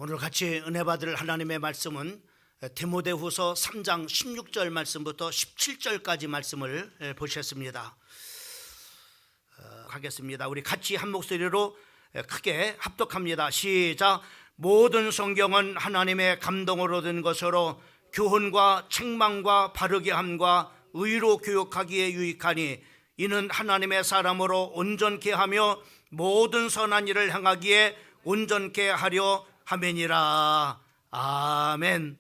오늘 같이 은혜 받을 하나님의 말씀은 디모데후서 3장 16절 말씀부터 17절까지 말씀을 보셨습니다. 하겠습니다. 우리 같이 한 목소리로 크게 합독합니다. 시작. 모든 성경은 하나님의 감동으로 된 것으로 교훈과 책망과 바르게 함과 의로 교육하기에 유익하니 이는 하나님의 사람으로 온전케 하며 모든 선한 일을 행하기에 온전케 하려 함이니라. 아멘.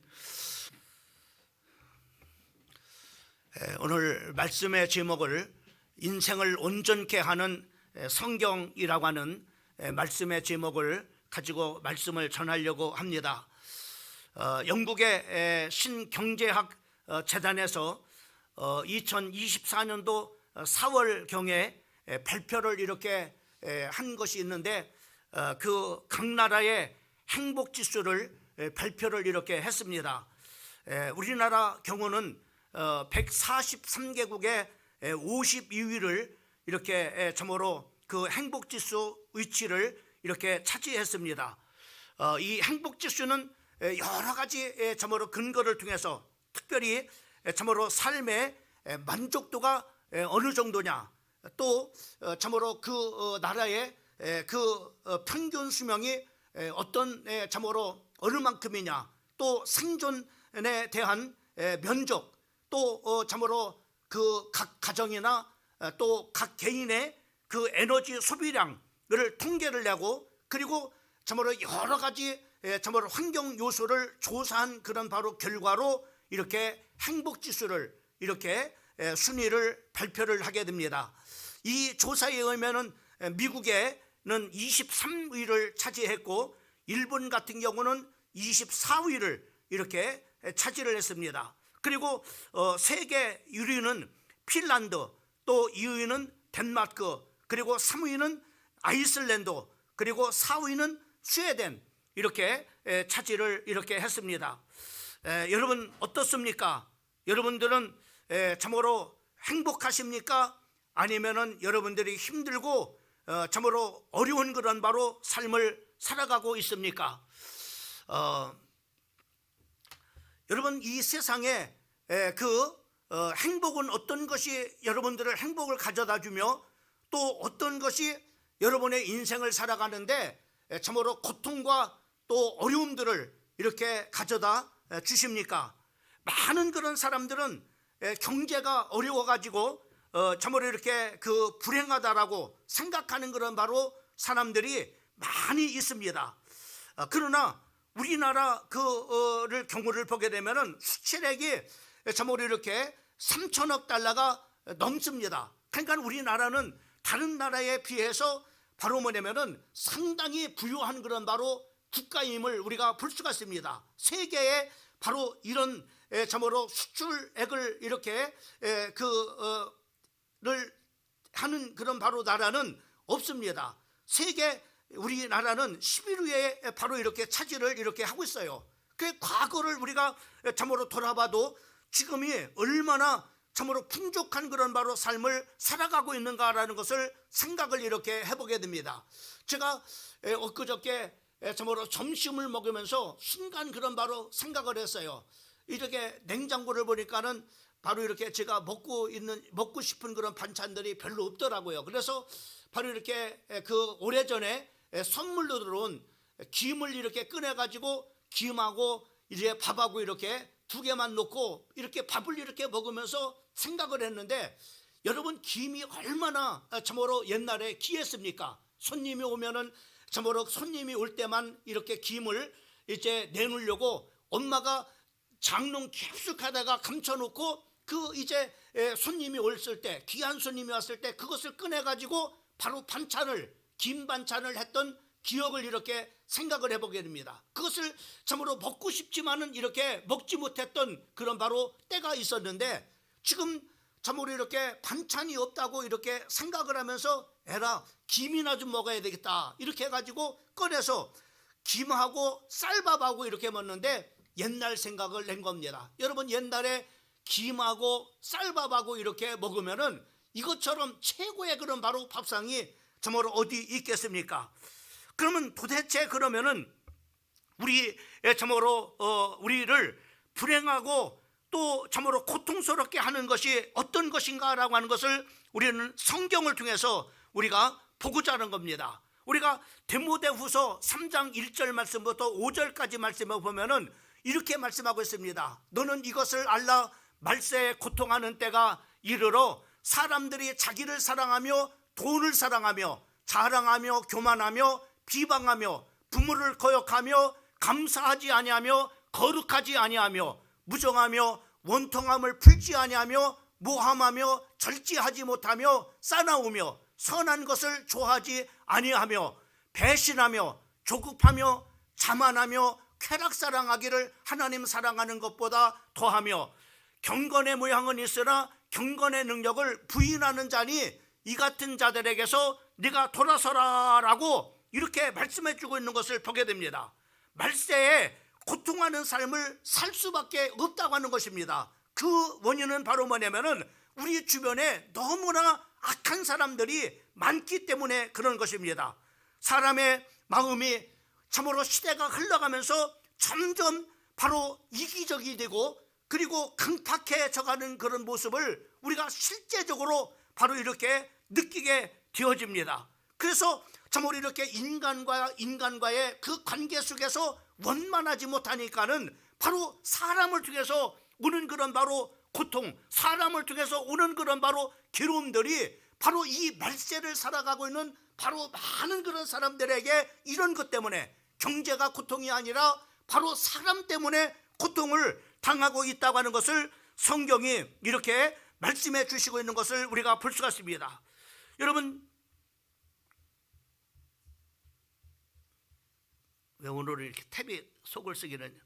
오늘 말씀의 제목을 인생을 온전케 하는 성경이라고 하는 말씀의 제목을 가지고 말씀을 전하려고 합니다. 영국의 신경제학 재단에서 2024년도 4월경에 발표를 이렇게 한 것이 있는데 그 각 나라의 행복 지수를 발표를 이렇게 했습니다. 우리나라 경우는 143개국의 52위를 이렇게 참으로 그 행복 지수 위치를 이렇게 차지했습니다. 이 행복 지수는 여러 가지 참으로 근거를 통해서 특별히 참으로 삶의 만족도가 어느 정도냐, 또 참으로 그 나라의 그 평균 수명이 어떤 참으로 어느 만큼이냐, 또 생존에 대한 면적, 또 참으로 그 각 가정이나 또 각 개인의 그 에너지 소비량을 통계를 내고, 그리고 참으로 여러 가지 참으로 환경 요소를 조사한 그런 바로 결과로 이렇게 행복 지수를 이렇게 순위를 발표를 하게 됩니다. 이 조사에 의하면은 미국에는 23위를 차지했고 일본 같은 경우는 24위를 이렇게 차지를 했습니다. 그리고 세계 1위는 핀란드, 또 2위는 덴마크, 그리고 3위는 아이슬란드, 그리고 4위는 스웨덴, 이렇게 차지를 이렇게 했습니다. 여러분 어떻습니까? 여러분들은 참으로 행복하십니까? 아니면은 여러분들이 힘들고 참으로 어려운 그런 바로 삶을 살아가고 있습니까? 여러분 이 세상에 그 행복은 어떤 것이 여러분들을 행복을 가져다 주며 또 어떤 것이 여러분의 인생을 살아가는데 참으로 고통과 또 어려움들을 이렇게 가져다 주십니까? 많은 그런 사람들은 경제가 어려워가지고 참으로 이렇게 그 불행하다라고 생각하는 그런 바로 사람들이 많이 있습니다. 그러나 우리나라 그를 경우를 보게 되면은 수출액이 참으로 이렇게 3천억 달러가 넘습니다. 그러니까 우리나라는 다른 나라에 비해서 바로 뭐냐면은 상당히 부유한 그런 바로 국가임을 우리가 볼 수가 있습니다. 세계에 바로 이런 참으로 수출액을 이렇게 를 하는 그런 바로 나라는 없습니다. 세계 우리나라는 11위에 바로 이렇게 차지를 이렇게 하고 있어요. 그 과거를 우리가 참으로 돌아봐도 지금이 얼마나 참으로 풍족한 그런 바로 삶을 살아가고 있는가라는 것을 생각을 이렇게 해보게 됩니다. 제가 엊그저께 참으로 점심을 먹으면서 순간 그런 바로 생각을 했어요. 이렇게 냉장고를 보니까는 바로 이렇게 제가 먹고 싶은 그런 반찬들이 별로 없더라고요. 그래서 바로 이렇게 그 오래전에 선물로 들어온 김을 이렇게 꺼내가지고 김하고 이제 밥하고 이렇게 두 개만 놓고 이렇게 밥을 이렇게 먹으면서 생각을 했는데, 여러분 김이 얼마나 참으로 옛날에 귀했습니까? 손님이 오면은 참으로 손님이 올 때만 이렇게 김을 이제 내놓으려고 엄마가 장롱 깊숙하다가 감춰놓고 그 이제 손님이 왔을 때, 귀한 손님이 왔을 때 그것을 꺼내가지고 바로 반찬을, 김 반찬을 했던 기억을 이렇게 생각을 해보게 됩니다. 그것을 참으로 먹고 싶지만은 이렇게 먹지 못했던 그런 바로 때가 있었는데, 지금 참으로 이렇게 반찬이 없다고 이렇게 생각을 하면서 에라 김이나 좀 먹어야 되겠다 이렇게 해가지고 꺼내서 김하고 쌀밥하고 이렇게 먹는데 옛날 생각을 낸 겁니다. 여러분 옛날에 김하고 쌀밥하고 이렇게 먹으면은 이것처럼 최고의 그런 바로 밥상이 정말 어디 있겠습니까? 그러면 도대체 그러면은 참으로 우리를 불행하고 또 참으로 고통스럽게 하는 것이 어떤 것인가라고 하는 것을 우리는 성경을 통해서 우리가 보고자 하는 겁니다. 우리가 디모데후서 3장 1절 말씀부터 5절까지 말씀을 보면은 이렇게 말씀하고 있습니다. 너는 이것을 알라. 말세에 고통하는 때가 이르러 사람들이 자기를 사랑하며 돈을 사랑하며 자랑하며 교만하며 비방하며 부모를 거역하며 감사하지 아니하며 거룩하지 아니하며 무정하며 원통함을 풀지 아니하며 모함하며 절제하지 못하며 싸나우며 선한 것을 좋아하지 아니하며 배신하며 조급하며 자만하며 쾌락사랑하기를 하나님 사랑하는 것보다 더하며 경건의 모양은 있으나 경건의 능력을 부인하는 자니 이 같은 자들에게서 네가 돌아서라 라고 이렇게 말씀해 주고 있는 것을 보게 됩니다. 말세에 고통하는 삶을 살 수밖에 없다고 하는 것입니다. 그 원인은 바로 뭐냐면은 우리 주변에 너무나 악한 사람들이 많기 때문에 그런 것입니다. 사람의 마음이 참으로 시대가 흘러가면서 점점 바로 이기적이 되고 그리고 강팍해져가는 그런 모습을 우리가 실제적으로 바로 이렇게 느끼게 되어집니다. 그래서 참으로 이렇게 인간과의 그 관계 속에서 원만하지 못하니까는 바로 사람을 통해서 오는 그런 바로 고통, 사람을 통해서 오는 그런 바로 괴로움들이 바로 이 말세를 살아가고 있는 바로 많은 그런 사람들에게 이런 것 때문에 경제가 고통이 아니라 바로 사람 때문에 고통을 당하고 있다고 하는 것을 성경이 이렇게 말씀해 주시고 있는 것을 우리가 볼 수가 있습니다. 여러분, 왜 오늘은 이렇게 탭이 속을 쓰기는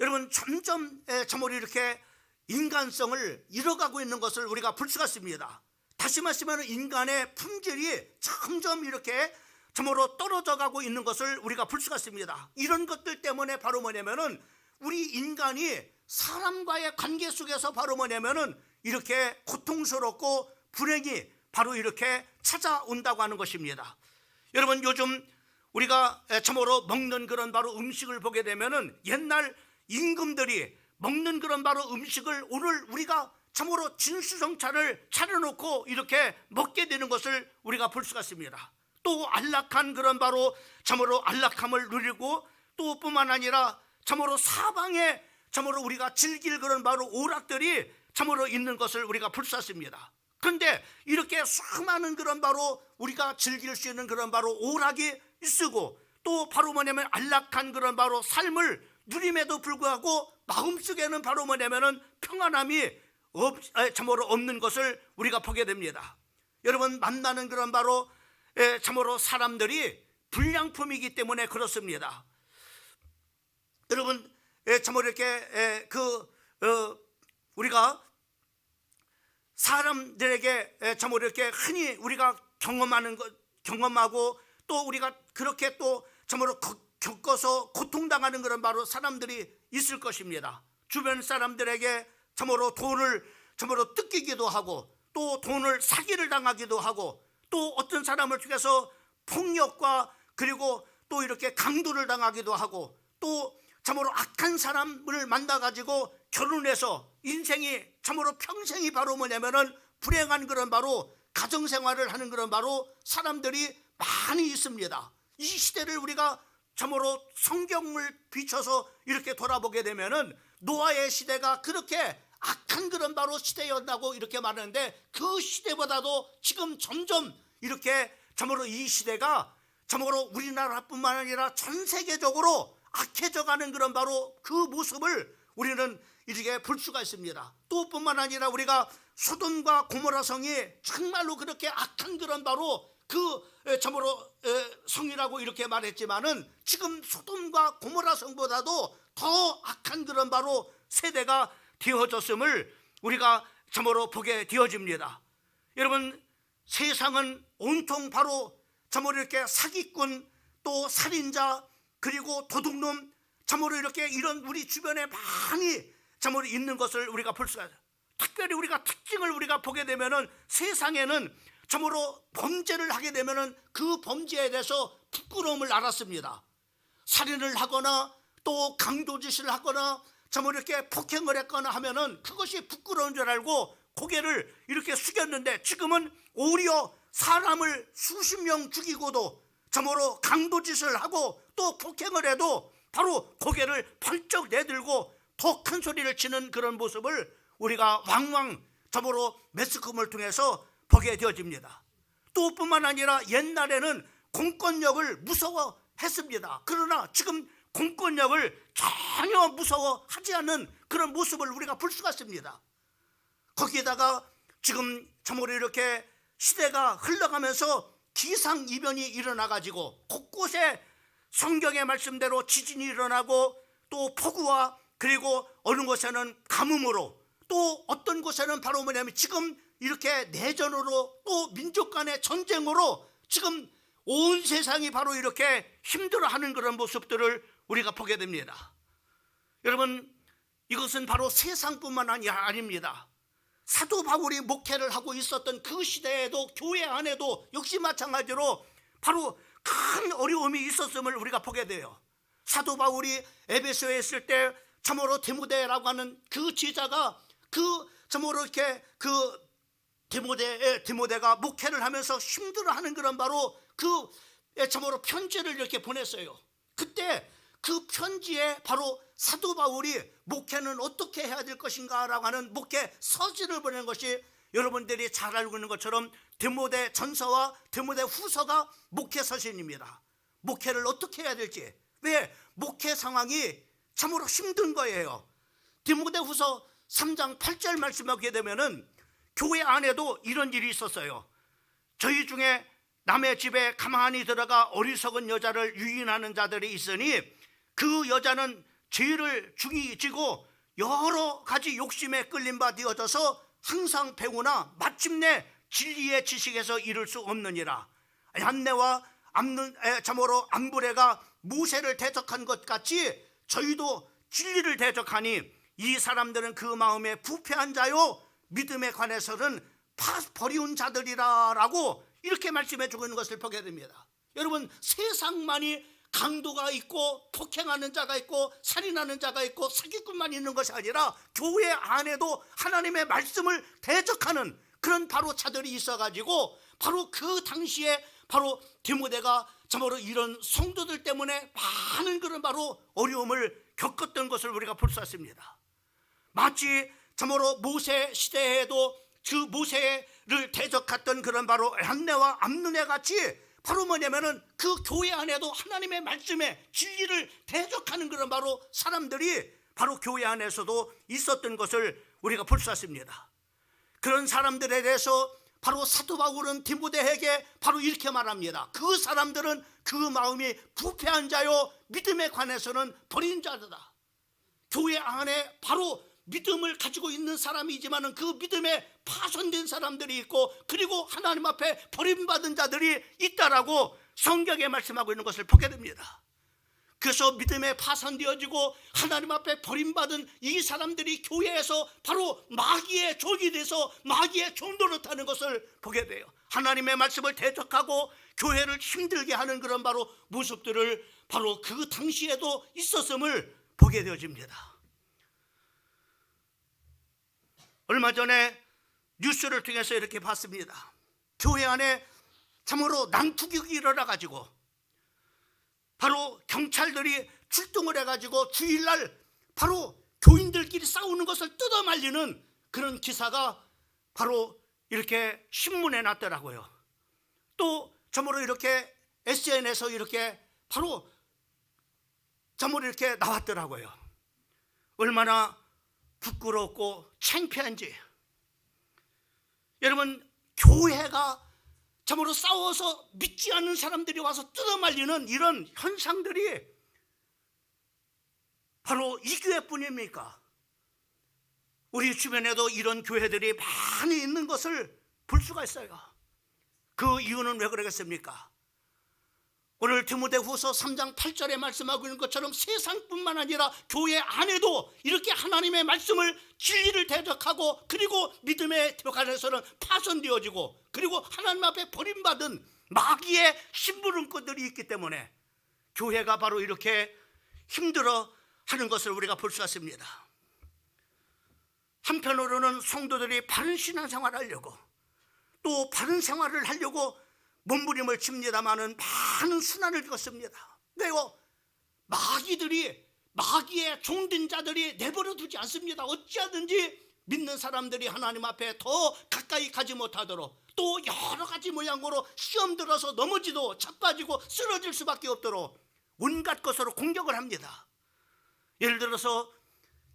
여러분 점점 참으로 이렇게 인간성을 잃어가고 있는 것을 우리가 볼 수가 있습니다. 다시 말씀하면 인간의 품질이 점점 이렇게 참으로 떨어져 가고 있는 것을 우리가 볼 수가 있습니다. 이런 것들 때문에 바로 뭐냐면은 우리 인간이 사람과의 관계 속에서 바로 뭐냐면은 이렇게 고통스럽고 불행이 바로 이렇게 찾아온다고 하는 것입니다. 여러분 요즘 우리가 참으로 먹는 그런 바로 음식을 보게 되면은 옛날 임금들이 먹는 그런 바로 음식을 오늘 우리가 참으로 진수성찬을 차려놓고 이렇게 먹게 되는 것을 우리가 볼 수가 있습니다. 또 안락한 그런 바로 참으로 안락함을 누리고 또 뿐만 아니라 참으로 사방에 참으로 우리가 즐길 그런 바로 오락들이 참으로 있는 것을 우리가 볼 수 있습니다. 그런데 이렇게 수많은 그런 바로 우리가 즐길 수 있는 그런 바로 오락이 있고 또 바로 뭐냐면 안락한 그런 바로 삶을 누림에도 불구하고 마음속에는 바로 뭐냐면은 평안함이 참으로 없는 것을 우리가 보게 됩니다. 여러분 만나는 그런 바로 참으로 사람들이 불량품이기 때문에 그렇습니다. 여러분 참으로 이렇게 우리가 사람들에게 참으로 이렇게 흔히 우리가 경험하고 또 우리가 그렇게 또 참으로 겪어서 고통당하는 그런 바로 사람들이 있을 것입니다. 주변 사람들에게 참으로 돈을 참으로 뜯기기도 하고 또 돈을 사기를 당하기도 하고 또 어떤 사람을 통해서 폭력과 그리고 또 이렇게 강도를 당하기도 하고 또 참으로 악한 사람을 만나가지고 결혼해서 인생이 참으로 평생이 바로 뭐냐면은 불행한 그런 바로 가정생활을 하는 그런 바로 사람들이 많이 있습니다. 이 시대를 우리가 참으로 성경을 비춰서 이렇게 돌아보게 되면은 노아의 시대가 그렇게 악한 그런 바로 시대였다고 이렇게 말하는데 그 시대보다도 지금 점점 이렇게 참으로 이 시대가 참으로 우리나라뿐만 아니라 전 세계적으로 악해져 가는 그런 바로 그 모습을 우리는 이렇게 볼 수가 있습니다. 또 뿐만 아니라 우리가 소돔과 고모라 성이 정말로 그렇게 악한 그런 바로 그 참으로 성이라고 이렇게 말했지만은 지금 소돔과 고모라 성보다도 더 악한 그런 바로 세대가 되어졌음을 우리가 참으로 보게 되어집니다. 여러분 세상은 온통 바로 참으로 이렇게 사기꾼 또 살인자 그리고 도둑놈 참으로 이렇게 이런 우리 주변에 많이 참으로 있는 것을 우리가 볼 수가 있어요. 특별히 우리가 특징을 우리가 보게 되면은 세상에는 참으로 범죄를 하게 되면은 그 범죄에 대해서 부끄러움을 알았습니다. 살인을 하거나 또 강도짓을 하거나 참으로 이렇게 폭행을 했거나 하면은 그것이 부끄러운 줄 알고 고개를 이렇게 숙였는데, 지금은 오히려 사람을 수십 명 죽이고도 참으로 강도짓을 하고 또 폭행을 해도 바로 고개를 번쩍 내들고 더 큰 소리를 치는 그런 모습을 우리가 왕왕 참으로 매스컴을 통해서 보게 되어집니다. 또 뿐만 아니라 옛날에는 공권력을 무서워했습니다. 그러나 지금 공권력을 전혀 무서워하지 않는 그런 모습을 우리가 볼 수가 있습니다. 거기에다가 지금 참으로 이렇게 시대가 흘러가면서 기상이변이 일어나가지고 곳곳에 성경의 말씀대로 지진이 일어나고 또 폭우와 그리고 어느 곳에는 가뭄으로 또 어떤 곳에는 바로 뭐냐면 지금 이렇게 내전으로 또 민족 간의 전쟁으로 지금 온 세상이 바로 이렇게 힘들어하는 그런 모습들을 우리가 보게 됩니다. 여러분, 이것은 바로 세상뿐만 아닙니다. 사도 바울이 목회를 하고 있었던 그 시대에도 교회 안에도 역시 마찬가지로 바로 큰 어려움이 있었음을 우리가 보게 돼요. 사도 바울이 에베소에 있을 때 참으로 디모데라고 하는 그 지자가 참으로 이렇게 디모데가 목회를 하면서 힘들어하는 그런 바로 참으로 편지를 이렇게 보냈어요. 그때 그 편지에 바로 사도 바울이 목회는 어떻게 해야 될 것인가 라고 하는 목회 서신을 보낸 것이 여러분들이 잘 알고 있는 것처럼 디모데 전서와 디모데 후서가 목회 서신입니다. 목회를 어떻게 해야 될지, 왜 목회 상황이 참으로 힘든 거예요. 디모데 후서 3장 8절 말씀하게 되면은 교회 안에도 이런 일이 있었어요. 저희 중에 남의 집에 가만히 들어가 어리석은 여자를 유인하는 자들이 있으니 그 여자는 죄를 중히 지고 여러 가지 욕심에 끌린 바 되어져서 항상 배우나 마침내 진리의 지식에서 이룰 수 없느니라. 얀네와 참으로 암브레가 모세를 대적한 것 같이 저희도 진리를 대적하니 이 사람들은 그 마음에 부패한 자요 믿음에 관해서는 버리운 자들이라라고 이렇게 말씀해 주고 있는 것을 보게 됩니다. 여러분, 세상만이 강도가 있고 폭행하는 자가 있고 살인하는 자가 있고 사기꾼만 있는 것이 아니라 교회 안에도 하나님의 말씀을 대적하는 그런 바로 자들이 있어가지고 바로 그 당시에 바로 디모데가 참으로 이런 성도들 때문에 많은 그런 바로 어려움을 겪었던 것을 우리가 볼 수 있습니다. 마치 참으로 모세 시대에도 그 모세를 대적했던 그런 바로 얀네와 암눈에 같이 바로 뭐냐면은 그 교회 안에도 하나님의 말씀에 진리를 대적하는 그런 바로 사람들이 바로 교회 안에서도 있었던 것을 우리가 볼 수 있습니다. 그런 사람들에 대해서 바로 사도 바울은 디모데에게 바로 이렇게 말합니다. 그 사람들은 그 마음이 부패한 자요 믿음에 관해서는 버린 자들다. 교회 안에 바로 믿음을 가지고 있는 사람이지만은 그 믿음에 파손된 사람들이 있고 그리고 하나님 앞에 버림받은 자들이 있다라고 성경에 말씀하고 있는 것을 보게 됩니다. 그래서 믿음에 파손되어지고 하나님 앞에 버림받은 이 사람들이 교회에서 바로 마귀의 종이 돼서 마귀의 종 노릇하는 것을 보게 돼요. 하나님의 말씀을 대적하고 교회를 힘들게 하는 그런 바로 모습들을 바로 그 당시에도 있었음을 보게 되어집니다. 얼마 전에 뉴스를 통해서 이렇게 봤습니다. 교회 안에 참으로 난투극이 일어나가지고 바로 경찰들이 출동을 해가지고 주일날 바로 교인들끼리 싸우는 것을 뜯어말리는 그런 기사가 바로 이렇게 신문에 났더라고요. 또 참으로 이렇게 SNS에서 이렇게 바로 참으로 이렇게 나왔더라고요. 얼마나 부끄럽고 창피한지. 여러분, 교회가 참으로 싸워서 믿지 않는 사람들이 와서 뜯어말리는 이런 현상들이 바로 이 교회뿐입니까? 우리 주변에도 이런 교회들이 많이 있는 것을 볼 수가 있어요. 그 이유는 왜 그러겠습니까? 오늘 디모데후서 3장 8절에 말씀하고 있는 것처럼 세상뿐만 아니라 교회 안에도 이렇게 하나님의 말씀을 진리를 대적하고 그리고 믿음의 벽안에서는 파손되어지고 그리고 하나님 앞에 버림받은 마귀의 심부름꾼들이 있기 때문에 교회가 바로 이렇게 힘들어 하는 것을 우리가 볼 수 있습니다. 한편으로는 성도들이 바른 신앙생활을 하려고 또 바른 생활을 하려고 몸부림을 칩니다마는 많은 순환을 겪습니다. 왜요? 마귀의 종된 자들이 내버려 두지 않습니다. 어찌하든지 믿는 사람들이 하나님 앞에 더 가까이 가지 못하도록 또 여러 가지 모양으로 시험 들어서 넘어지도 자빠지고 쓰러질 수밖에 없도록 온갖 것으로 공격을 합니다. 예를 들어서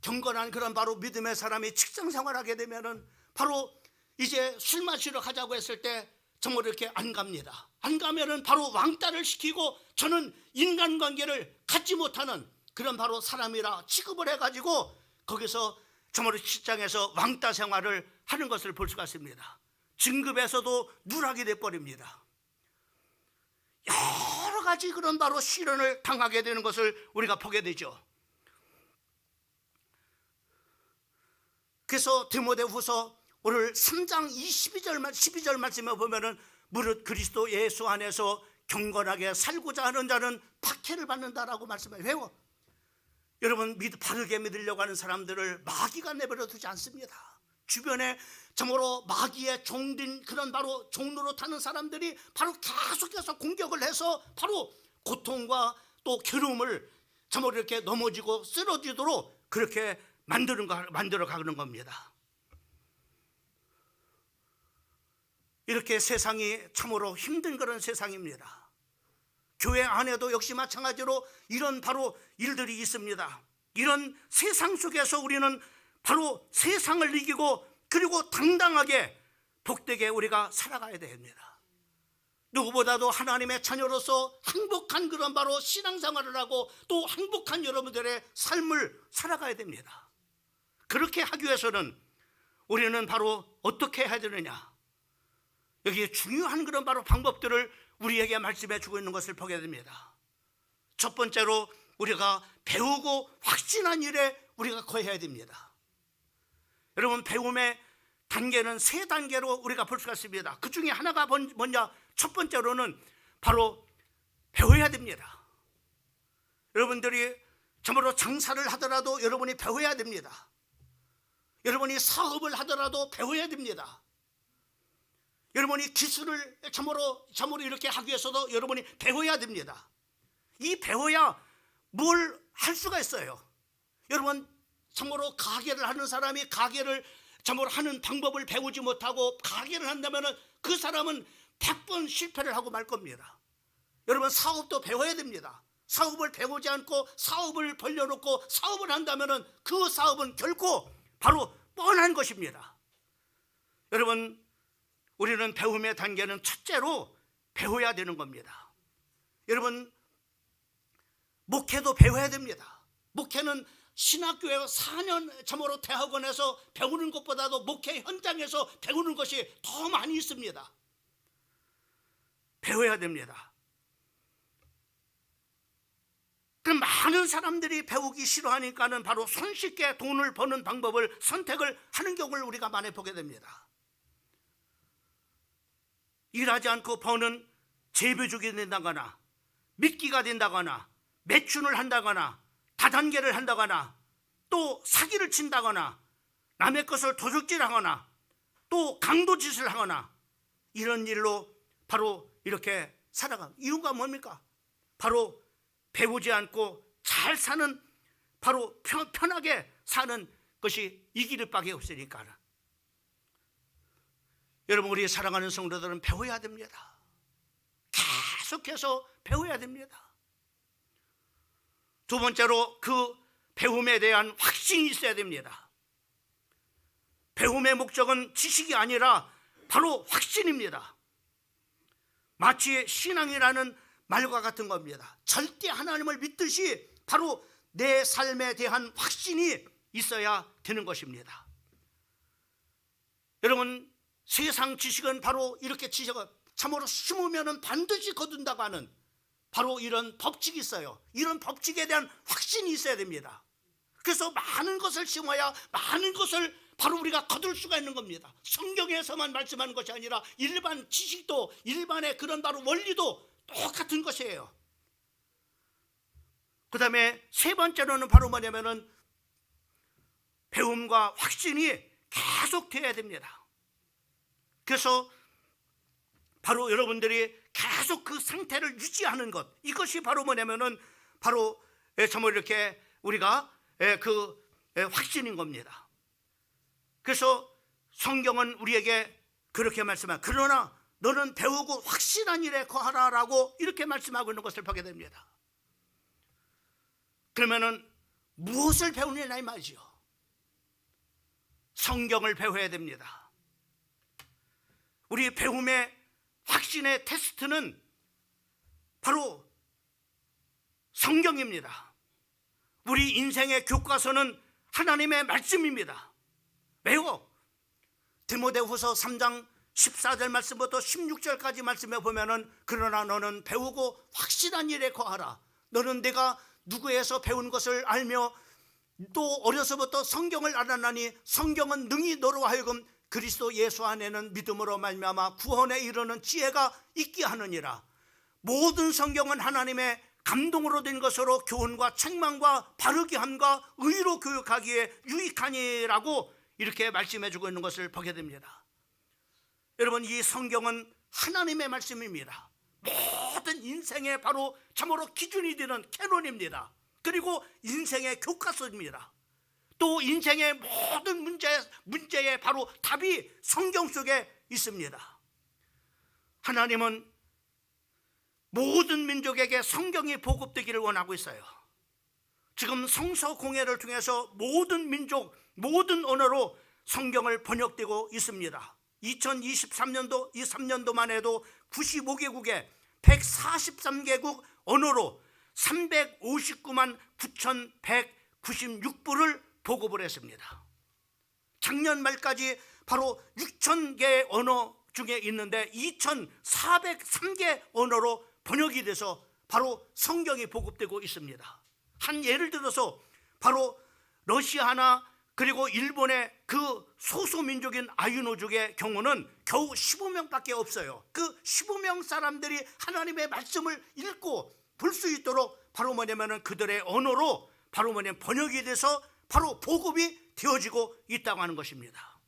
경건한 그런 바로 믿음의 사람이 직장 생활하게 되면은 바로 이제 술 마시러 가자고 했을 때 정말 이렇게 안 갑니다. 안 가면은 바로 왕따를 시키고 저는 인간관계를 갖지 못하는 그런 바로 사람이라 취급을 해가지고 거기서 정말 직장에서 왕따 생활을 하는 것을 볼 수가 있습니다. 진급에서도 누락이 돼버립니다. 여러 가지 그런 바로 시련을 당하게 되는 것을 우리가 보게 되죠. 그래서 디모데후서 오늘 3장 12절 말씀에 보면은 무릇 그리스도 예수 안에서 경건하게 살고자 하는 자는 박해를 받는다라고 말씀해요. 왜요? 여러분 바르게 믿으려고 하는 사람들을 마귀가 내버려 두지 않습니다. 주변에 참으로 마귀의 종된 그런 바로 종로로 타는 사람들이 바로 계속해서 공격을 해서 바로 고통과 또 괴로움을 참으로 이렇게 넘어지고 쓰러지도록 그렇게 만들어 가는 겁니다. 이렇게 세상이 참으로 힘든 그런 세상입니다. 교회 안에도 역시 마찬가지로 이런 바로 일들이 있습니다. 이런 세상 속에서 우리는 바로 세상을 이기고 그리고 당당하게 복되게 우리가 살아가야 됩니다. 누구보다도 하나님의 자녀로서 행복한 그런 바로 신앙생활을 하고 또 행복한 여러분들의 삶을 살아가야 됩니다. 그렇게 하기 위해서는 우리는 바로 어떻게 해야 되느냐, 여기에 중요한 그런 바로 방법들을 우리에게 말씀해 주고 있는 것을 보게 됩니다. 첫 번째로 우리가 배우고 확신한 일에 우리가 거해야 됩니다. 여러분 배움의 단계는 3단계로 우리가 볼 수가 있습니다. 그 중에 하나가 뭐냐? 첫 번째로는 바로 배워야 됩니다. 여러분들이 참으로 장사를 하더라도 여러분이 배워야 됩니다. 여러분이 사업을 하더라도 배워야 됩니다. 여러분이 기술을 참으로 이렇게 하기 위해서도 여러분이 배워야 됩니다. 이 배워야 뭘 할 수가 있어요. 여러분 참으로 가게를 하는 사람이 가게를 참으로 하는 방법을 배우지 못하고 가게를 한다면 그 사람은 100번 실패를 하고 말 겁니다. 여러분 사업도 배워야 됩니다. 사업을 배우지 않고 사업을 벌려놓고 사업을 한다면 그 사업은 결코 바로 뻔한 것입니다. 여러분 우리는 배움의 단계는 첫째로 배워야 되는 겁니다. 여러분 목회도 배워야 됩니다. 목회는 신학교에 4년 참으로 대학원에서 배우는 것보다도 목회 현장에서 배우는 것이 더 많이 있습니다. 배워야 됩니다. 그 많은 사람들이 배우기 싫어하니까는 바로 손쉽게 돈을 버는 방법을 선택을 하는 경우를 우리가 많이 보게 됩니다. 일하지 않고 버는 재배족이 된다거나 미끼가 된다거나 매춘을 한다거나 다단계를 한다거나 또 사기를 친다거나 남의 것을 도둑질하거나 또 강도짓을 하거나 이런 일로 바로 이렇게 살아가. 이유가 뭡니까? 바로 배우지 않고 잘 사는 바로 편하게 사는 것이 이 길밖에 없으니까. 여러분 우리 사랑하는 성도들은 배워야 됩니다. 계속해서 배워야 됩니다. 두 번째로 그 배움에 대한 확신이 있어야 됩니다. 배움의 목적은 지식이 아니라 바로 확신입니다. 마치 신앙이라는 말과 같은 겁니다. 절대 하나님을 믿듯이 바로 내 삶에 대한 확신이 있어야 되는 것입니다. 여러분 세상 지식은 바로 이렇게 지식을 참으로 심으면 반드시 거둔다고 하는 바로 이런 법칙이 있어요. 이런 법칙에 대한 확신이 있어야 됩니다. 그래서 많은 것을 심어야 많은 것을 바로 우리가 거둘 수가 있는 겁니다. 성경에서만 말씀하는 것이 아니라 일반 지식도, 일반의 그런 바로 원리도 똑같은 것이에요. 그 다음에 세 번째로는 바로 뭐냐면은 배움과 확신이 계속돼야 됩니다. 그래서 바로 여러분들이 계속 그 상태를 유지하는 것, 이것이 바로 뭐냐면은 바로 정말 이렇게 우리가 그 확신인 겁니다. 그래서 성경은 우리에게 그렇게 말씀합니다. 그러나 너는 배우고 확실한 일에 거하라라고 이렇게 말씀하고 있는 것을 보게 됩니다. 그러면은 무엇을 배우느냐 이 말이죠. 성경을 배워야 됩니다. 우리 배움의 확신의 테스트는 바로 성경입니다. 우리 인생의 교과서는 하나님의 말씀입니다. 왜요? 디모데후서 3장 14절 말씀부터 16절까지 말씀해 보면은 그러나 너는 배우고 확실한 일에 거하라. 너는 내가 누구에서 배운 것을 알며 또 어려서부터 성경을 알았나니 성경은 능히 너로 하여금 그리스도 예수 안에는 믿음으로 말미암아 구원에 이르는 지혜가 있게 하느니라. 모든 성경은 하나님의 감동으로 된 것으로 교훈과 책망과 바르게 함과 의로 교육하기에 유익하니라고 이렇게 말씀해 주고 있는 것을 보게 됩니다. 여러분, 이 성경은 하나님의 말씀입니다. 모든 인생의 바로 참으로 기준이 되는 캐논입니다. 그리고 인생의 교과서입니다. 또 인생의 모든 문제의 바로 답이 성경 속에 있습니다. 하나님은 모든 민족에게 성경이 보급되기를 원하고 있어요. 지금 성서 공회를 통해서 모든 민족, 모든 언어로 성경을 번역되고 있습니다. 2023년도 이 3년도만 해도 95개국에 143개국 언어로 359만 9,196부를 보급을 했습니다. 작년 말까지 바로 6,000개 언어 중에 있는데 2,403개 언어로 번역이 돼서 바로 성경이 보급되고 있습니다. 한 예를 들어서 바로 러시아나 그리고 일본의 그 소수민족인 아이누족의 경우는 겨우 15명밖에 없어요. 그 15명 사람들이 하나님의 말씀을 읽고 볼 수 있도록 바로 뭐냐면은 그들의 언어로 바로 뭐냐면 번역이 돼서 바로 보급이 되어지고 있다고 하는 것입니다.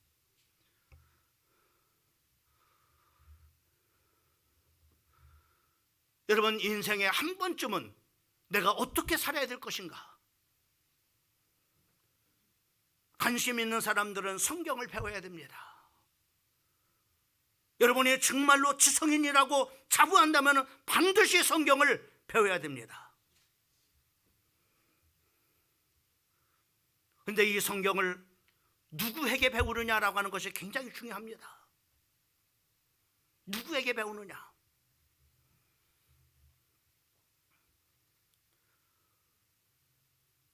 여러분, 인생에 한 번쯤은 내가 어떻게 살아야 될 것인가? 관심 있는 사람들은 성경을 배워야 됩니다. 여러분이 정말로 지성인이라고 자부한다면 반드시 성경을 배워야 됩니다. 그런데 이 성경을 누구에게 배우느냐라고 하는 것이 굉장히 중요합니다. 누구에게 배우느냐?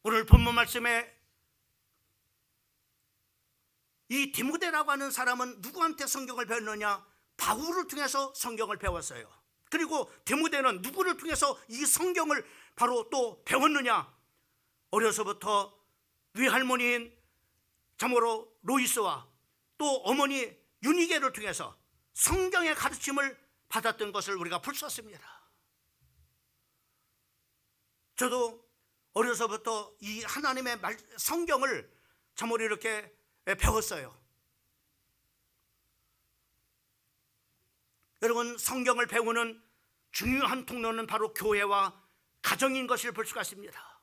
오늘 본문 말씀에 이 디모데라고 하는 사람은 누구한테 성경을 배웠느냐? 바울을 통해서 성경을 배웠어요. 그리고 디모데는 누구를 통해서 이 성경을 바로 또 배웠느냐? 어려서부터 외할머니인 참으로 로이스와 또 어머니 유니게를 통해서 성경의 가르침을 받았던 것을 우리가 볼 수 있습니다. 저도 어려서부터 이 하나님의 성경을 참으로 이렇게 배웠어요. 여러분, 성경을 배우는 중요한 통로는 바로 교회와 가정인 것을 볼 수가 있습니다.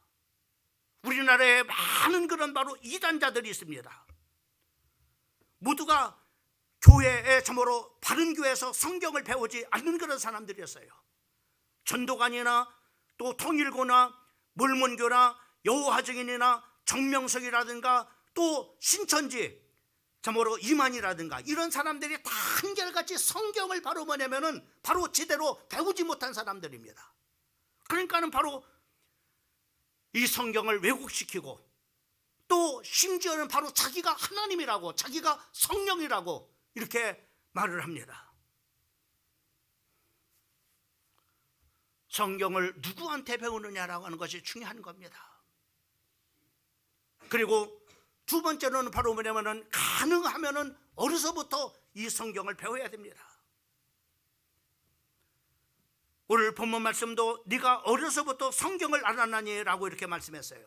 우리나라에 많은 그런 바로 이단자들이 있습니다. 모두가 교회에 참으로 바른 교회에서 성경을 배우지 않는 그런 사람들이었어요. 전도관이나 또 통일고나 몰몬교나 여호와 증인이나 정명석이라든가 또 신천지 참으로 이만이라든가 이런 사람들이 다 한결같이 성경을 바로 뭐냐면은 바로 제대로 배우지 못한 사람들입니다. 그러니까는 바로 이 성경을 왜곡시키고 또 심지어는 바로 자기가 하나님이라고 자기가 성령이라고 이렇게 말을 합니다. 성경을 누구한테 배우느냐라고 하는 것이 중요한 겁니다. 그리고 두 번째로는 바로 뭐냐면은 가능하면은 어려서부터 이 성경을 배워야 됩니다. 오늘 본문 말씀도 네가 어려서부터 성경을 알았나니라고 이렇게 말씀했어요.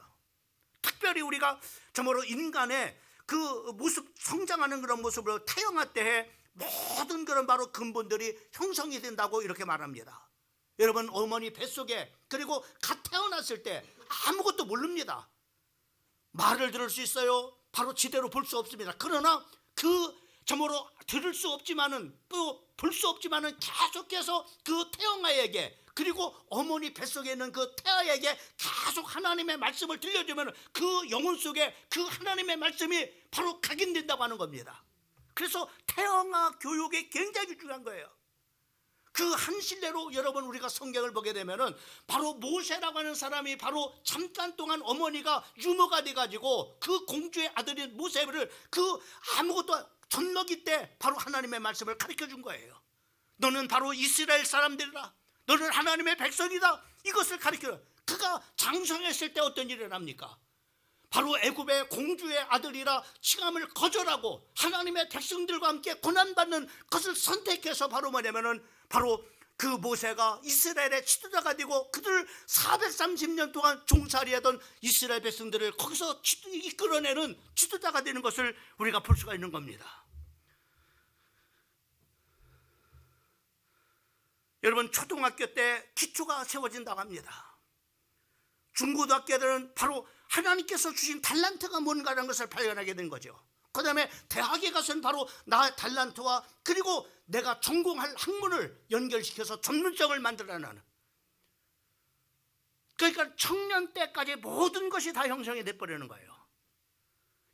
특별히 우리가 정말로 인간의 그 모습, 성장하는 그런 모습으로 태어날 때에 모든 그런 바로 근본들이 형성이 된다고 이렇게 말합니다. 여러분, 어머니 뱃속에, 그리고 갓 태어났을 때 아무것도 모릅니다. 말을 들을 수 있어요. 바로 지대로 볼 수 없습니다. 그러나 그 정말로 들을 수 없지만은, 또 볼 수 없지만은 계속해서 그 태영아에게, 그리고 어머니 뱃속에 있는 그 태아에게 계속 하나님의 말씀을 들려주면 그 영혼 속에 그 하나님의 말씀이 바로 각인된다고 하는 겁니다. 그래서 태영아 교육이 굉장히 중요한 거예요. 그 한 실례로 여러분, 우리가 성경을 보게 되면은 바로 모세라고 하는 사람이 바로 잠깐 동안 어머니가 유모가 돼가지고 그 공주의 아들인 모세를 그 아무것도 젖먹이 때 바로 하나님의 말씀을 가르쳐 준 거예요. 너는 바로 이스라엘 사람들이라, 너는 하나님의 백성이다, 이것을 가르쳐. 그가 장성했을 때 어떤 일을 합니까? 바로 애굽의 공주의 아들이라 칭함을 거절하고 하나님의 백성들과 함께 고난받는 것을 선택해서 바로 뭐냐면은 바로 그 모세가 이스라엘의 지도자가 되고 그들 430년 동안 종살이하던 이스라엘 백성들을 거기서 이끌어내는 지도자가 되는 것을 우리가 볼 수가 있는 겁니다. 여러분, 초등학교 때 기초가 세워진다고 합니다. 중고등학교들은 바로 하나님께서 주신 달란트가 뭔가라는 것을 발견하게 된 거죠. 그 다음에 대학에 가서는 바로 나의 달란트와 그리고 내가 전공할 학문을 연결시켜서 전문성을 만들어내는, 그러니까 청년 때까지 모든 것이 다 형성이 돼버리는 거예요.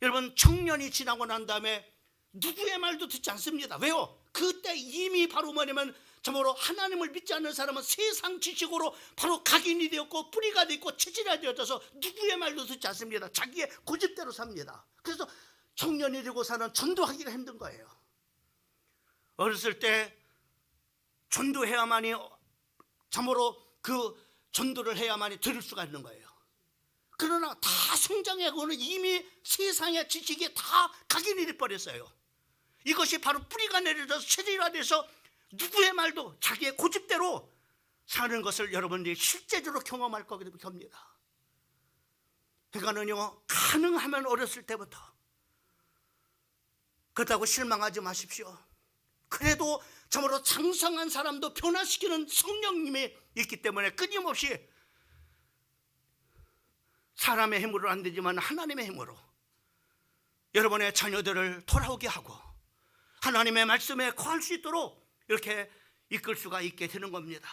여러분, 청년이 지나고 난 다음에 누구의 말도 듣지 않습니다. 왜요? 그때 이미 바로 뭐냐면 정말로 하나님을 믿지 않는 사람은 세상 지식으로 바로 각인이 되었고 뿌리가 되었고 체질이 되어져서 누구의 말도 듣지 않습니다. 자기의 고집대로 삽니다. 그래서 청년이 되고 사는 전도하기가 힘든 거예요. 어렸을 때 전도해야만이, 참으로 그 전도를 해야만이 들을 수가 있는 거예요. 그러나 다 성장하고는 이미 세상의 지식이 다 각인이 돼버렸어요. 이것이 바로 뿌리가 내려져서 체질화돼서 누구의 말도 자기의 고집대로 사는 것을 여러분들이 실제적으로 경험할 겁니다. 그러니까는요, 가능하면 어렸을 때부터, 그렇다고 실망하지 마십시오. 그래도 정말로 장성한 사람도 변화시키는 성령님이 있기 때문에 끊임없이 사람의 힘으로 안 되지만 하나님의 힘으로 여러분의 자녀들을 돌아오게 하고 하나님의 말씀에 거할 수 있도록 이렇게 이끌 수가 있게 되는 겁니다.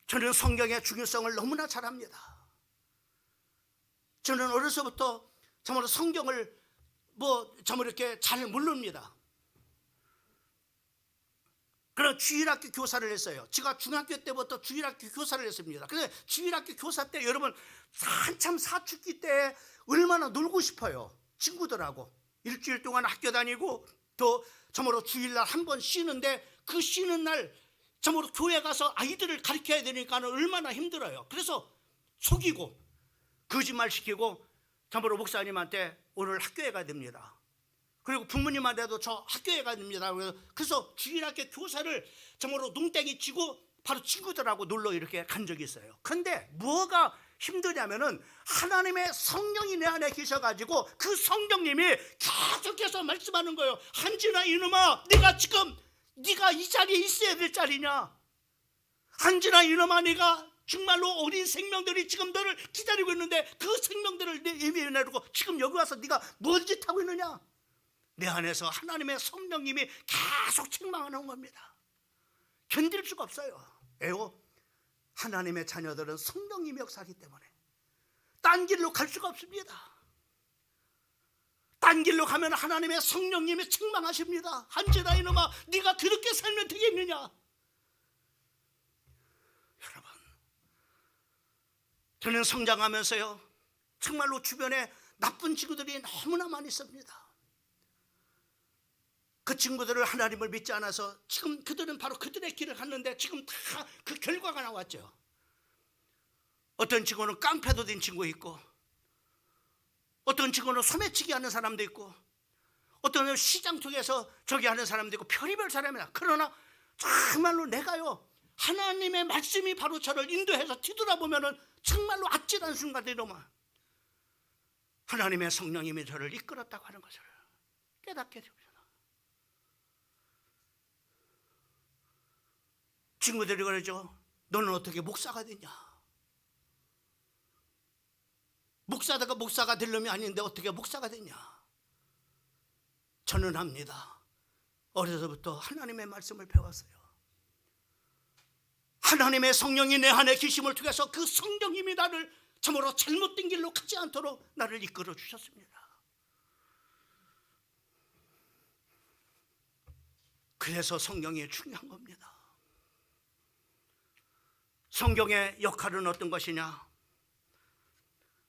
저는 성경의 중요성을 너무나 잘 압니다. 저는 어려서부터 정말로 성경을 정말 이렇게 잘 모릅니다. 그런 주일학교 교사를 했어요. 제가 중학교 때부터 주일학교 교사를 했습니다. 그래서 주일학교 교사 때 여러분, 한참 사춘기 때 얼마나 놀고 싶어요. 친구들하고 일주일 동안 학교 다니고 또 정말로 주일날 한 번 쉬는데, 그 쉬는 날 정말로 교회 가서 아이들을 가르쳐야 되니까 얼마나 힘들어요. 그래서 속이고 거짓말 시키고 정말로 목사님한테 오늘 학교에 가야 됩니다. 그리고 부모님한테도 저 학교에 가야 됩니다. 그래서 주일학교 교사를 정말로 농땡이 치고 바로 친구들하고 놀러 이렇게 간 적이 있어요. 근데 뭐가 힘드냐면은 하나님의 성령이 내 안에 계셔가지고 그 성령님이 계속해서 말씀하는 거예요. 한진아, 이놈아, 네가 이 자리에 있어야 될 자리냐? 한진아, 이놈아, 네가 정말로 어린 생명들이 지금 너를 기다리고 있는데 그 생명들을 예비해놓고 지금 여기 와서 네가 뭔 짓 하고 있느냐? 내 안에서 하나님의 성령님이 계속 책망하는 겁니다. 견딜 수가 없어요. 왜요? 하나님의 자녀들은 성령님이 역사하기 때문에 딴 길로 갈 수가 없습니다. 딴 길로 가면 하나님의 성령님이 책망하십니다. 한지라 이놈아, 네가 그렇게 살면 되겠느냐? 여러분, 저는 성장하면서요, 정말로 주변에 나쁜 친구들이 너무나 많이 있습니다. 그 친구들을 하나님을 믿지 않아서 지금 그들은 바로 그들의 길을 갔는데 지금 다 그 결과가 나왔죠. 어떤 친구는 깡패도 된 친구 있고, 어떤 친구는 소매치기 하는 사람도 있고, 어떤 시장 쪽에서 저기 하는 사람도 있고, 별의별 사람이다. 그러나 정말로 내가요, 하나님의 말씀이 바로 저를 인도해서 뒤돌아보면은 정말로 아찔한 순간들이 너무 하나님의 성령님이 저를 이끌었다고 하는 것을 깨닫게 됩니다. 친구들이 그러죠. 너는 어떻게 목사가 됐냐? 목사다가 목사가 될 놈이 아닌데 어떻게 목사가 됐냐? 저는 합니다. 어려서부터 하나님의 말씀을 배웠어요. 하나님의 성령이 내 안에 계심을 통해서 그 성령님이 나를 참으로 잘못된 길로 가지 않도록 나를 이끌어 주셨습니다. 그래서 성경이 중요한 겁니다. 성경의 역할은 어떤 것이냐?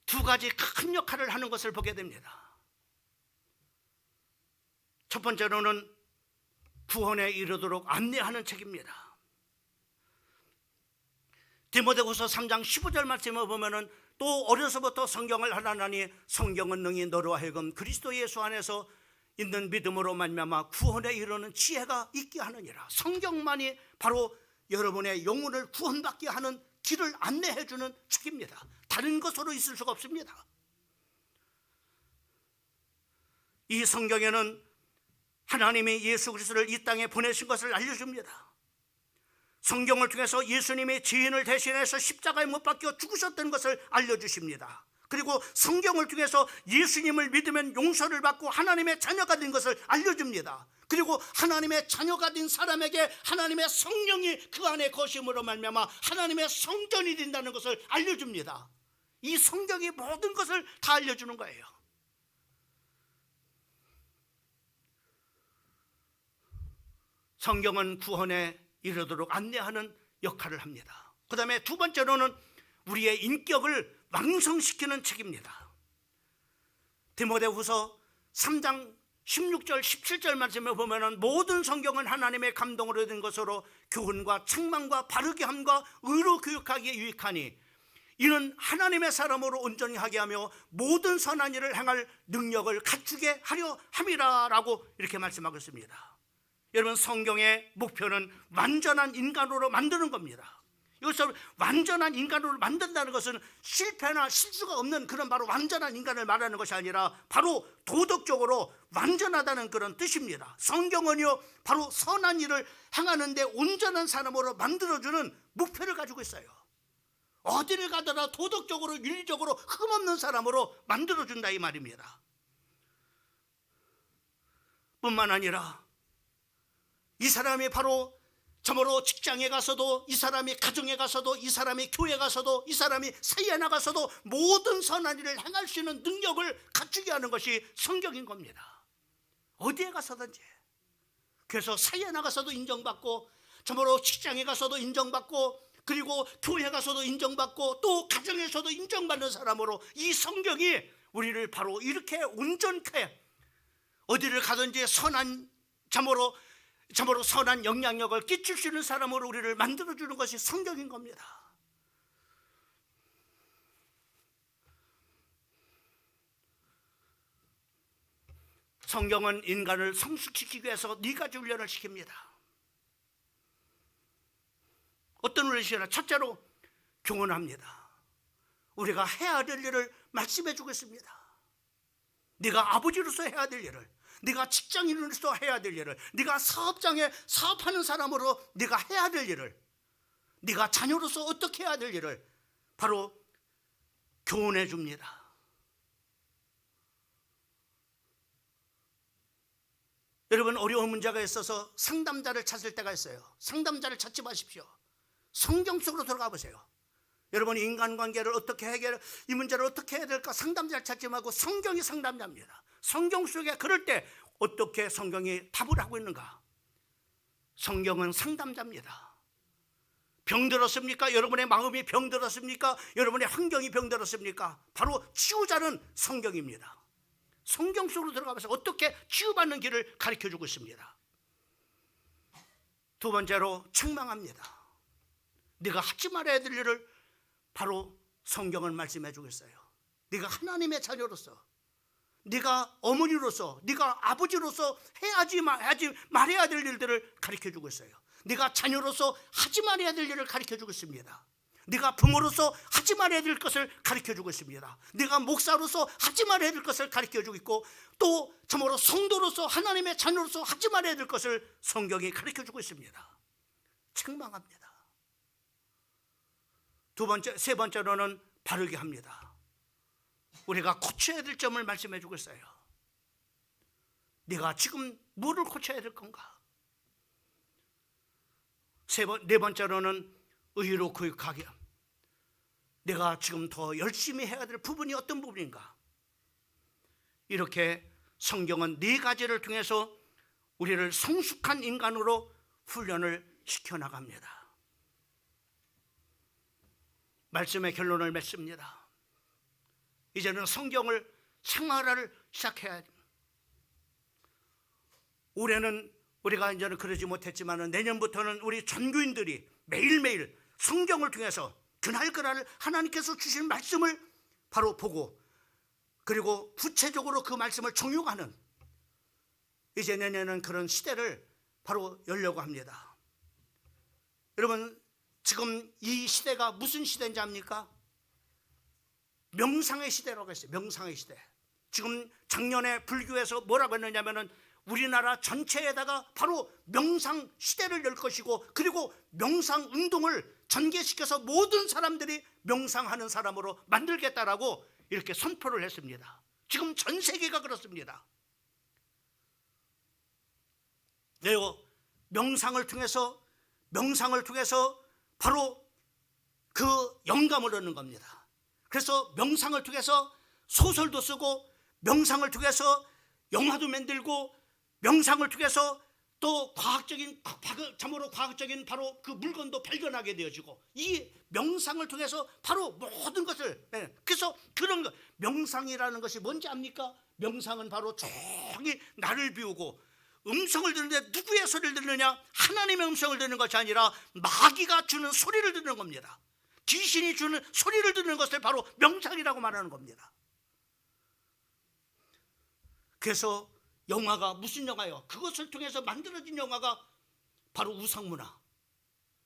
두 가지 큰 역할을 하는 것을 보게 됩니다. 첫 번째로는 구원에 이르도록 안내하는 책입니다. 디모데후서 3장 15절 말씀을 보면은 또 어려서부터 성경을 하나나니 성경은 능히 너로 하여금 그리스도 예수 안에서 있는 믿음으로 말미암아 구원에 이르는 지혜가 있게 하느니라. 성경만이 바로 여러분의 영혼을 구원받게 하는 길을 안내해 주는 책입니다. 다른 것으로 있을 수가 없습니다. 이 성경에는 하나님이 예수 그리스도를 이 땅에 보내신 것을 알려줍니다. 성경을 통해서 예수님이 죄인을 대신해서 십자가에 못 박혀 죽으셨던 것을 알려주십니다. 그리고 성경을 통해서 예수님을 믿으면 용서를 받고 하나님의 자녀가 된 것을 알려줍니다. 그리고 하나님의 자녀가 된 사람에게 하나님의 성령이 그 안에 거심으로 말미암아 하나님의 성전이 된다는 것을 알려줍니다. 이 성경이 모든 것을 다 알려주는 거예요. 성경은 구원에 이르도록 안내하는 역할을 합니다. 그 다음에 두 번째로는 우리의 인격을 왕성시키는 책입니다. 디모데후서 3장 16절 17절 말씀에 보면은 모든 성경은 하나님의 감동으로 된 것으로 교훈과 책망과 바르게 함과 의로 교육하기에 유익하니 이는 하나님의 사람으로 온전히 하게 하며 모든 선한 일을 행할 능력을 갖추게 하려 함이라라고 이렇게 말씀하고 있습니다. 여러분, 성경의 목표는 완전한 인간으로 만드는 겁니다. 이것을 완전한 인간으로 만든다는 것은 실패나 실수가 없는 그런 바로 완전한 인간을 말하는 것이 아니라 바로 도덕적으로 완전하다는 그런 뜻입니다. 성경은요 바로 선한 일을 행하는데 온전한 사람으로 만들어주는 목표를 가지고 있어요. 어디를 가더라 도덕적으로 윤리적으로 흠없는 사람으로 만들어준다 이 말입니다. 뿐만 아니라 이 사람이 바로 참으로 직장에 가서도, 이 사람이 가정에 가서도, 이 사람이 교회 가서도, 이 사람이 사회에 나가서도 모든 선한 일을 행할 수 있는 능력을 갖추게 하는 것이 성경인 겁니다. 어디에 가서든지. 그래서 사회에 나가서도 인정받고, 참으로 직장에 가서도 인정받고, 그리고 교회 가서도 인정받고, 또 가정에서도 인정받는 사람으로 이 성경이 우리를 바로 이렇게 온전케 어디를 가든지 참으로 선한 영향력을 끼칠 수 있는 사람으로 우리를 만들어주는 것이 성경인 겁니다. 성경은 인간을 성숙시키기 위해서 네 가지 훈련을 시킵니다. 어떤 훈련을 시키나? 첫째로 교훈합니다. 우리가 해야 될 일을 말씀해 주겠습니다. 네가 아버지로서 해야 될 일을, 네가 직장인으로서 해야 될 일을, 네가 사업장에 사업하는 사람으로 네가 해야 될 일을, 네가 자녀로서 어떻게 해야 될 일을 바로 교훈해 줍니다. 여러분, 어려운 문제가 있어서 상담자를 찾을 때가 있어요. 상담자를 찾지 마십시오. 성경 속으로 들어가 보세요. 여러분이 인간관계를 어떻게 이 문제를 어떻게 해야 될까 상담자를 찾지 말고 성경이 상담자입니다. 성경 속에 그럴 때 어떻게 성경이 답을 하고 있는가? 성경은 상담자입니다. 병들었습니까? 여러분의 마음이 병들었습니까? 여러분의 환경이 병들었습니까? 바로 치유자는 성경입니다. 성경 속으로 들어가면서 어떻게 치유받는 길을 가르쳐주고 있습니다. 두 번째로 책망합니다. 네가 하지 말아야 될 일을 바로 성경은 말씀해 주겠어요. 네가 하나님의 자녀로서, 네가 어머니로서, 네가 아버지로서 하지 말아야 될 일들을 가르쳐 주고 있어요. 네가 자녀로서 하지 말아야 될 일을 가르쳐 주고 있습니다. 네가 부모로서 하지 말아야 될 것을 가르쳐 주고 있습니다. 네가 목사로서 하지 말아야 될 것을 가르쳐 주고 있고, 또 참으로 성도로서 하나님의 자녀로서 하지 말아야 될 것을 성경이 가르쳐 주고 있습니다. 책망합니다. 세 번째로는 바르게 합니다. 우리가 고쳐야 될 점을 말씀해 주고 있어요. 네가 지금 뭐를 고쳐야 될 건가? 네 번째로는 의로 교육하게 합니다. 내가 지금 더 열심히 해야 될 부분이 어떤 부분인가? 이렇게 성경은 네 가지를 통해서 우리를 성숙한 인간으로 훈련을 시켜나갑니다. 말씀의 결론을 맺습니다. 이제는 성경을 생활을 시작해야 합니다. 올해는 우리가 이제는 그러지 못했지만 내년부터는 우리 전교인들이 매일매일 성경을 통해서 그날 하나님께서 주신 말씀을 바로 보고, 그리고 구체적으로 그 말씀을 적용하는, 이제 내년에는 그런 시대를 바로 열려고 합니다. 여러분, 지금 이 시대가 무슨 시대인지 압니까? 명상의 시대라고 했어요. 명상의 시대. 지금 작년에 불교에서 뭐라고 했느냐면은 우리나라 전체에다가 바로 명상 시대를 열 것이고, 그리고 명상 운동을 전개시켜서 모든 사람들이 명상하는 사람으로 만들겠다라고 이렇게 선포를 했습니다. 지금 전 세계가 그렇습니다. 명상을 통해서 바로 그 영감을 얻는 겁니다. 그래서 명상을 통해서 소설도 쓰고, 명상을 통해서 영화도 만들고, 명상을 통해서 또 참으로 과학적인 바로 그 물건도 발견하게 되어지고, 이 명상을 통해서 바로 모든 것을, 그래서 그런 거, 명상이라는 것이 뭔지 압니까? 명상은 바로 조용히 나를 비우고, 음성을 듣는데 누구의 소리를 듣느냐? 하나님의 음성을 듣는 것이 아니라 마귀가 주는 소리를 듣는 겁니다. 귀신이 주는 소리를 듣는 것을 바로 명상이라고 말하는 겁니다. 그래서 영화가 무슨 영화요? 그것을 통해서 만들어진 영화가 바로 우상문화,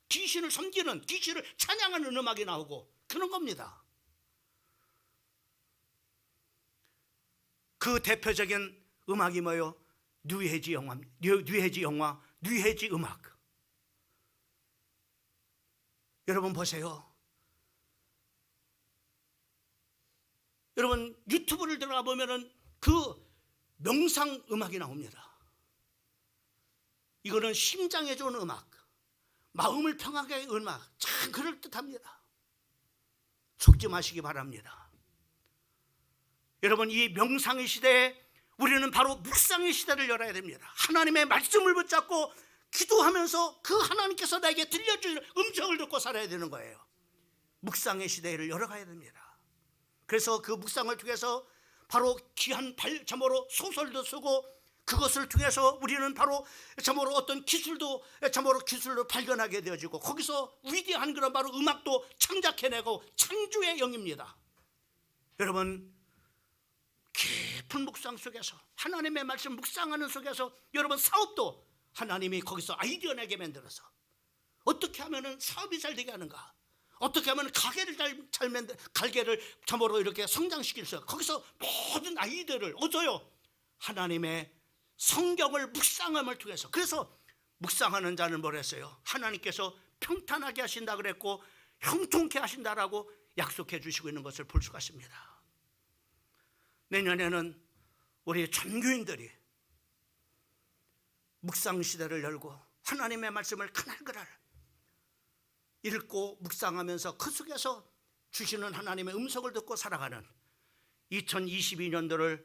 귀신을 섬기는, 귀신을 찬양하는 음악이 나오고 그런 겁니다. 그 대표적인 음악이 뭐예요? 뉴에이지 영화, 뉴에이지 음악. 여러분 보세요. 여러분 유튜브를 들어가 보면은 그 명상 음악이 나옵니다. 이거는 심장에 좋은 음악, 마음을 평하게 하는 음악, 참 그럴듯합니다. 속지 마시기 바랍니다. 여러분, 이 명상의 시대에 우리는 바로 묵상의 시대를 열어야 됩니다. 하나님의 말씀을 붙잡고 기도하면서 그 하나님께서 나에게 들려주는 음성을 듣고 살아야 되는 거예요. 묵상의 시대를 열어가야 됩니다. 그래서 그 묵상을 통해서 바로 귀한 참으로 소설도 쓰고, 그것을 통해서 우리는 바로 참으로 어떤 기술도 발견하게 되어지고, 거기서 위대한 그런 바로 음악도 창작해내고 창조의 영입니다. 여러분, 깊은 묵상 속에서, 하나님의 말씀 묵상하는 속에서 여러분 사업도 하나님이 거기서 아이디어 내게 만들어서 어떻게 하면 사업이 잘 되게 하는가, 어떻게 하면 가게를 가게를 참으로 이렇게 성장시킬 수 있어요. 거기서 모든 아이디어를 얻어요. 하나님의 성경을 묵상함을 통해서. 그래서 묵상하는 자는 뭐라 했어요? 하나님께서 평탄하게 하신다 그랬고 형통케 하신다라고 약속해 주시고 있는 것을 볼 수가 있습니다. 내년에는 우리 전교인들이 묵상 시대를 열고 하나님의 말씀을 그날 읽고 묵상하면서 그 속에서 주시는 하나님의 음성을 듣고 살아가는 2022년도를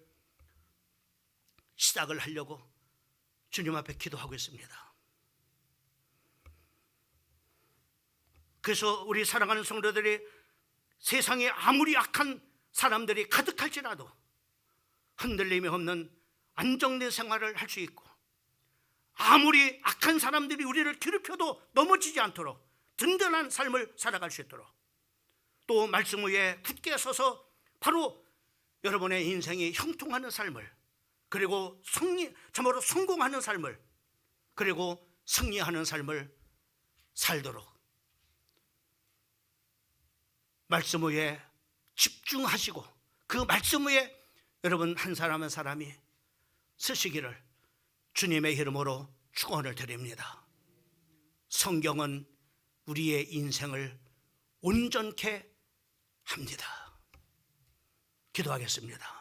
시작을 하려고 주님 앞에 기도하고 있습니다. 그래서 우리 사랑하는 성도들이 세상에 아무리 악한 사람들이 가득할지라도 흔들림이 없는 안정된 생활을 할 수 있고, 아무리 악한 사람들이 우리를 괴롭혀도 넘어지지 않도록 든든한 삶을 살아갈 수 있도록, 또 말씀 위에 굳게 서서 바로 여러분의 인생이 형통하는 삶을, 그리고 참으로 성공하는 삶을, 그리고 승리하는 삶을 살도록 말씀 위에 집중하시고 그 말씀 위에 여러분 한 사람 한 사람이 쓰시기를 주님의 이름으로 축원을 드립니다. 성경은 우리의 인생을 온전케 합니다. 기도하겠습니다.